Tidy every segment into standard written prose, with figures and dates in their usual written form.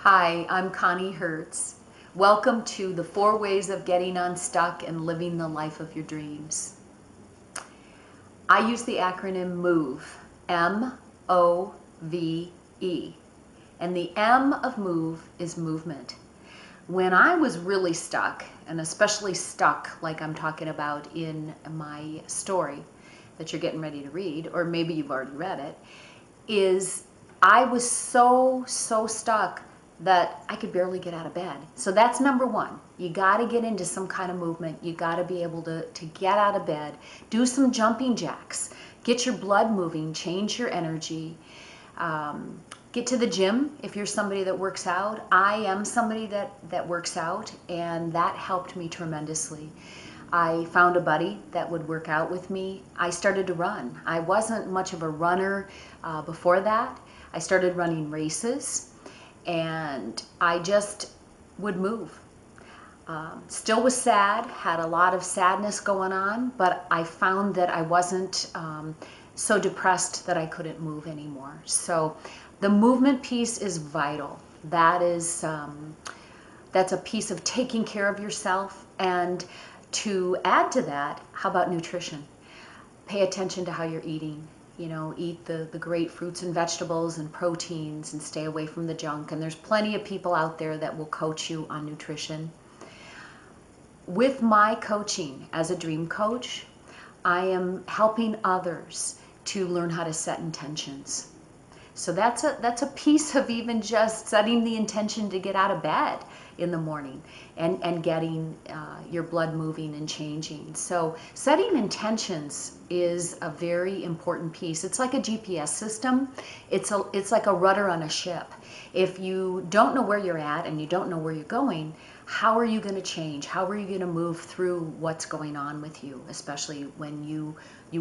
Hi, I'm Connie Hertz. Welcome to the 4 ways of getting unstuck and living the life of your dreams. I use the acronym MOVE, M-O-V-E. And the M of MOVE is movement. When I was really stuck, and especially stuck like I'm talking about in my story that you're getting ready to read, or maybe you've already read it, is I was so stuck that I could barely get out of bed. So that's number one. You got to get into some kind of movement. You got to be able to get out of bed, do some jumping jacks, get your blood moving, change your energy. Get to the gym if you're somebody that works out. I am somebody that works out, and that helped me tremendously. I found a buddy that would work out with me. I started to run. I wasn't much of a runner before that. I started running races, and I just would move. Still was sad, had a lot of sadness going on, but I found that I wasn't so depressed that I couldn't move anymore. So the movement piece is vital. That's a piece of taking care of yourself. And to add to that, how about nutrition? Pay attention to how you're eating. You know, eat the great fruits and vegetables and proteins and stay away from the junk. And there's plenty of people out there that will coach you on nutrition. With my coaching as a dream coach, I am helping others to learn how to set intentions. So that's a piece of even just setting the intention to get out of bed in the morning and getting your blood moving and changing. So setting intentions is a very important piece. It's like a GPS system. It's like a rudder on a ship. If you don't know where you're at and you don't know where you're going, how are you going to change? How are you going to move through what's going on with you, especially when you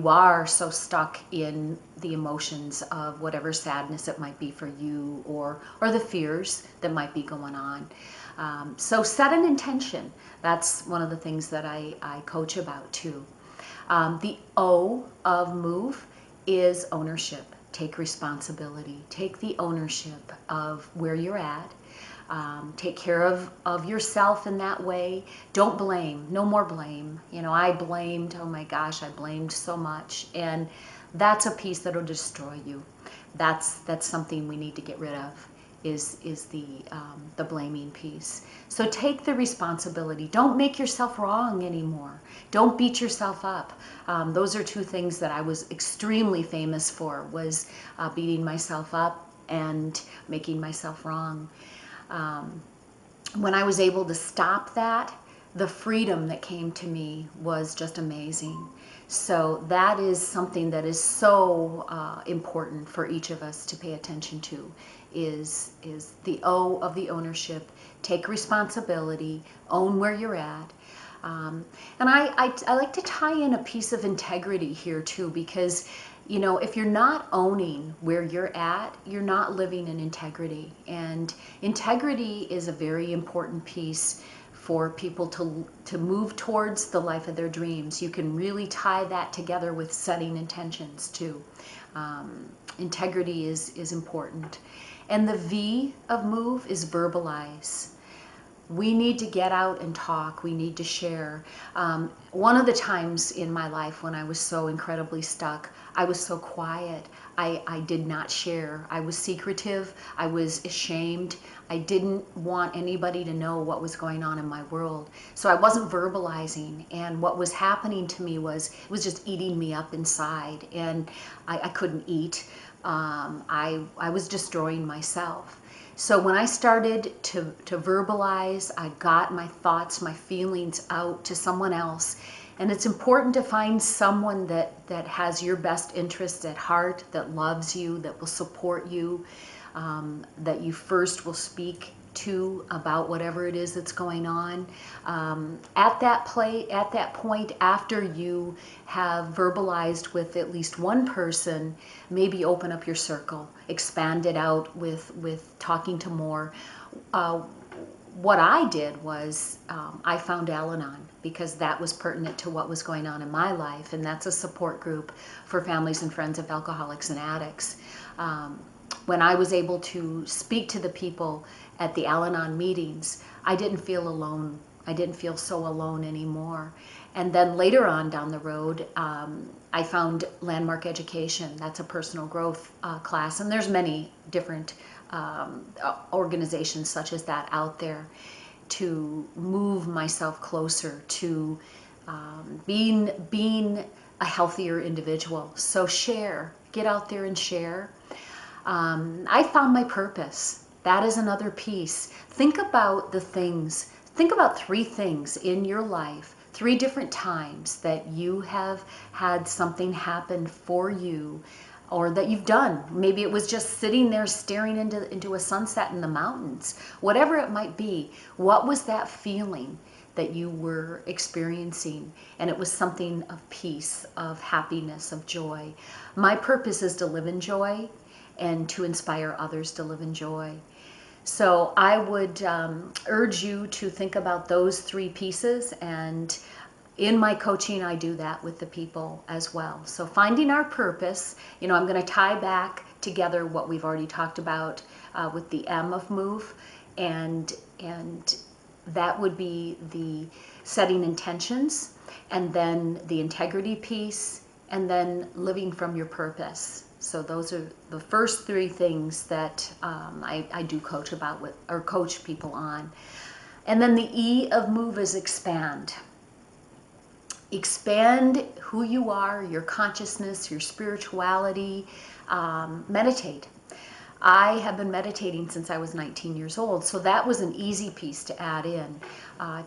are so stuck in the emotions of whatever sadness it might be for you, or the fears that might be going on. So set an intention. That's one of the things that I coach about too. The O of MOVE is ownership. Take responsibility. Take the ownership of where you're at. Take care of yourself in that way. Don't blame. No more blame. You know, I blamed, oh my gosh, I blamed so much. And that's a piece that'll destroy you. That's something we need to get rid of, is the blaming piece. So take the responsibility. Don't make yourself wrong anymore. Don't beat yourself up. Those are two things that I was extremely famous for, was beating myself up and making myself wrong. When I was able to stop that, the freedom that came to me was just amazing. So that is something that is so important for each of us to pay attention to, is the O of the ownership. Take responsibility, own where you're at. And I like to tie in a piece of integrity here too, because you know, if you're not owning where you're at, you're not living in integrity. And integrity is a very important piece for people to move towards the life of their dreams. You can really tie that together with setting intentions too. Integrity is important. And the V of MOVE is verbalize. We need to get out and talk. We need to share. One of the times in my life when I was so incredibly stuck, I was so quiet. I did not share. I was secretive. I was ashamed. I didn't want anybody to know what was going on in my world. So I wasn't verbalizing. And what was happening to me was, it was just eating me up inside. And I couldn't eat. I was destroying myself. So when I started to verbalize, I got my thoughts, my feelings out to someone else. And it's important to find someone that has your best interests at heart, that loves you, that will support you, that you first will speak to about whatever it is that's going on. At that point, after you have verbalized with at least one person, maybe open up your circle, expand it out with talking to more. What I did was I found Al-Anon, because that was pertinent to what was going on in my life, and that's a support group for families and friends of alcoholics and addicts. when I was able to speak to the people at the Al-Anon meetings, I didn't feel alone. I didn't feel so alone anymore. And then later on down the road, I found Landmark Education. That's a personal growth class, and there's many different organizations such as that out there to move myself closer to being a healthier individual. So share, get out there and share. I found my purpose. That is another piece. Think about the things, think about 3 things in your life, 3 different times that you have had something happen for you or that you've done. Maybe it was just sitting there staring into a sunset in the mountains. Whatever it might be, what was that feeling that you were experiencing? And it was something of peace, of happiness, of joy. My purpose is to live in joy and to inspire others to live in joy. So I would urge you to think about those 3 pieces, and in my coaching, I do that with the people as well. So finding our purpose, I'm going to tie back together what we've already talked about with the M of move, and that would be the setting intentions, and then the integrity piece, and then living from your purpose. So those are the first 3 things that I do coach people on. And then the E of move is expand. Expand who you are, your consciousness, your spirituality. Meditate. I have been meditating since I was 19 years old, so that was an easy piece to add in.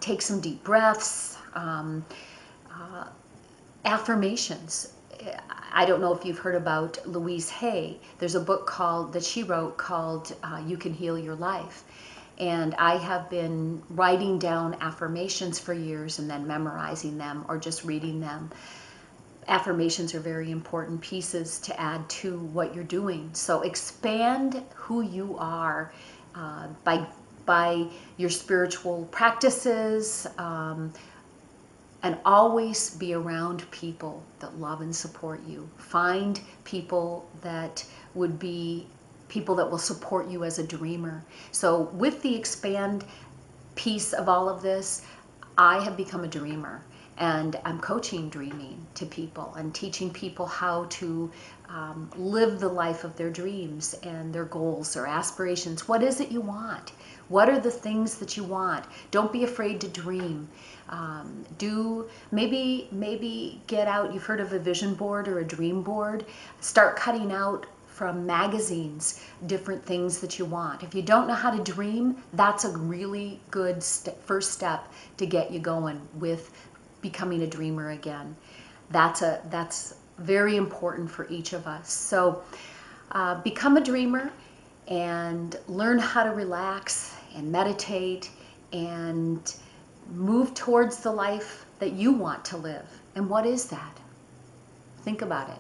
Take some deep breaths. Affirmations. I don't know if you've heard about Louise Hay. There's a book that she wrote called You Can Heal Your Life. And I have been writing down affirmations for years and then memorizing them or just reading them. Affirmations are very important pieces to add to what you're doing. So expand who you are by your spiritual practices, and always be around people that love and support you. Find people that would be people that will support you as a dreamer. So with the expand piece of all of this, I have become a dreamer, and I'm coaching dreaming to people and teaching people how to live the life of their dreams and their goals, their aspirations. What is it you want? What are the things that you want? Don't be afraid to dream. Maybe get out. You've heard of a vision board or a dream board. Start cutting out from magazines different things that you want. If you don't know how to dream, that's a really good first step to get you going with becoming a dreamer again. That's very important for each of us. So become a dreamer and learn how to relax and meditate and move towards the life that you want to live. And what is that? Think about it.